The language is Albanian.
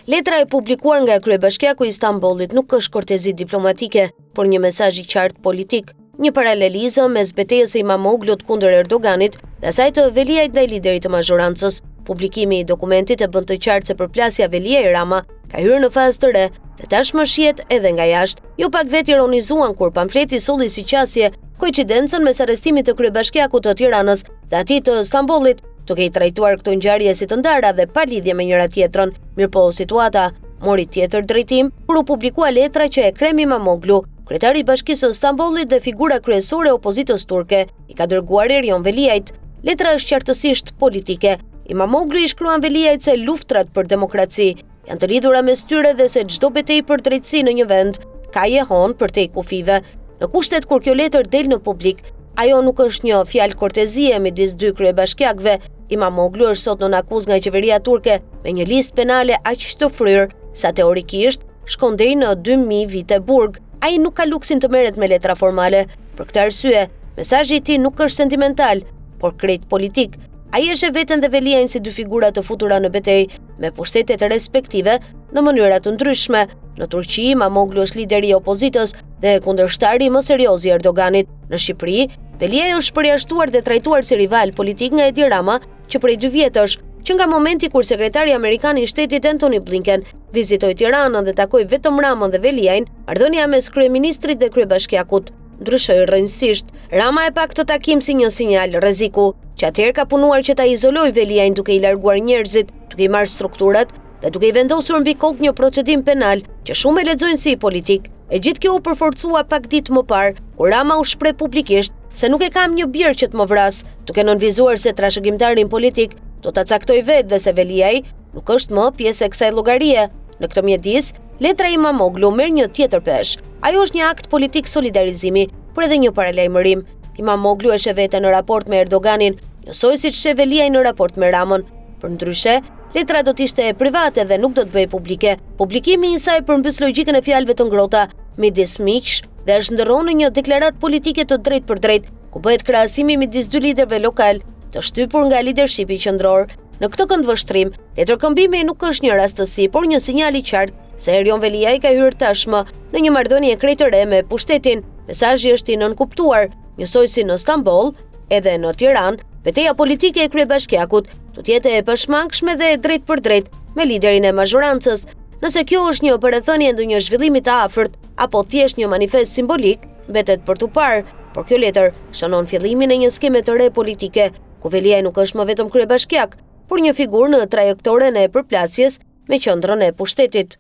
Letra e publikuar nga kryebashkiaku i Stambollit nuk është kortezi diplomatike, por një mesazh i qartë politik, një paralelizëm mes betejës së Imamoglut kundër Erdoganit dhe asaj të Veliajt ndaj liderit të mazhorancës. Publikimi i dokumentit e bën të qartë se përplasja Veliaj Rama ka hyrë në fazë të re dhe tashmë shihet edhe nga jashtë. Jo pak vetë ironizuan kur pamfleti solli si qasje koincidencën mes arrestimit të kryebashkiakut të Tiranës dhe atij të Stambollit, duke i trajtuar këto ngjarje si të ndara dhe pa lidhje me njëra tjetrën. Mirëpo situata mori tjetër drejtim kur u publikua letra që Ekrem Imamoglu, kryetari i Bashkisë së Stambollit dhe figura kryesore e opozitës turke, i ka dërguar Erion Veliajt. Letra është qartësisht politike. Imamoglu i shkruan Veliajt se luftrat për demokraci janë të lidhura mes tyre dhe se çdo betejë për drejtësi në një vend ka jehon përtej kufive. Në kushtet kur kjo letër del në publik, ajo nuk është një fjalë kortezie midis dy kryebashkiakëve. Imamoglu është sot në akuzë nga qeveria turke me një listë penale aq të fryrë sa teorikisht shkon deri në 2000 vite burg. Ai nuk ka luksin të merret me letra formale. Për këtë arsye, mesazhi i tij nuk është sentimental, por krejt politik. Ai e sheh veten dhe Veliajin si dy figura të futura në betejë me pushtetet respektive në mënyra të ndryshme. Në Turqi, Imamoglu është lideri i opozitës dhe kundërshtari më serioz i Erdoganit. Në Shqipëri, Veliaj është përjashtuar dhe trajtuar si rival politik nga Edi Rama, që prej 2 vjetësh, që nga momenti kur sekretari amerikan i shtetit Antony Blinken vizitoi Tiranën dhe takoi vetëm Ramën dhe Veliajin, marrëdhënia mes kryeministrit dhe kryebashkiakut ndryshoi rrënjësisht. Rama e pa këtë takim si një sinjal rreziku, që atëherë ka punuar që ta izolojë Veliajin duke i larguar njerëzit, duke i marrë strukturat dhe duke i vendosur mbi kokë një procedim penal që shumë e lexojnë si politik. E gjithë kjo u përforcua pak ditë më parë, kur Rama u shpreh publikisht se nuk e kam një birë që të më vras, duke nënvizuar se trashëgimtarin politik do ta caktoj vetë dhe se Veliaj nuk është më pjesë e kësaj llogarie. Në këtë mjedis, letra e Imamoglu merr një tjetër peshë. Ajo është një akt politik solidarizimi, por edhe një paralajmërim. Imamoglu e sheh veten në raport me Erdoganin, njësoj siç sheh Veliaj në raport me Ramën. Përndryshe, letra do të ishte private dhe nuk do të bëhej publike. Publikimi i saj përmbys logjikën e fjalëve të ngrohta midis miqsh dhe është ndërronë në një deklaratë politike të drejtë për drejtë, ku bëhet krahasimi midis dy liderëve lokal, të shtypur nga lidershipi qendror. Në këtë këndvështrim, letërkëmbimi nuk është një rastësi, por një sinjal i qartë se Erion Veliaj ka hyrë tashmë në një marrëdhënie krejtëre me pushtetin. Mesazhi është i nënkuptuar, njësoj si në Stamboll, edhe në Tiranë, betejë politike e kryebashkiakut do të jetë e pashmangshme dhe e drejtë për drejtë me liderin e mazhorancës. Nëse kjo është një operathënie ndonjë zhvillimi të afërt apo thjesht një manifest simbolik, mbetet për tu parë, por kjo letër shënon fillimin e një skeme të re politike, ku Veliaj nuk është më vetëm kryebashkiak, por një figurë në trajektoren e përplasjes me qendrën e pushtetit.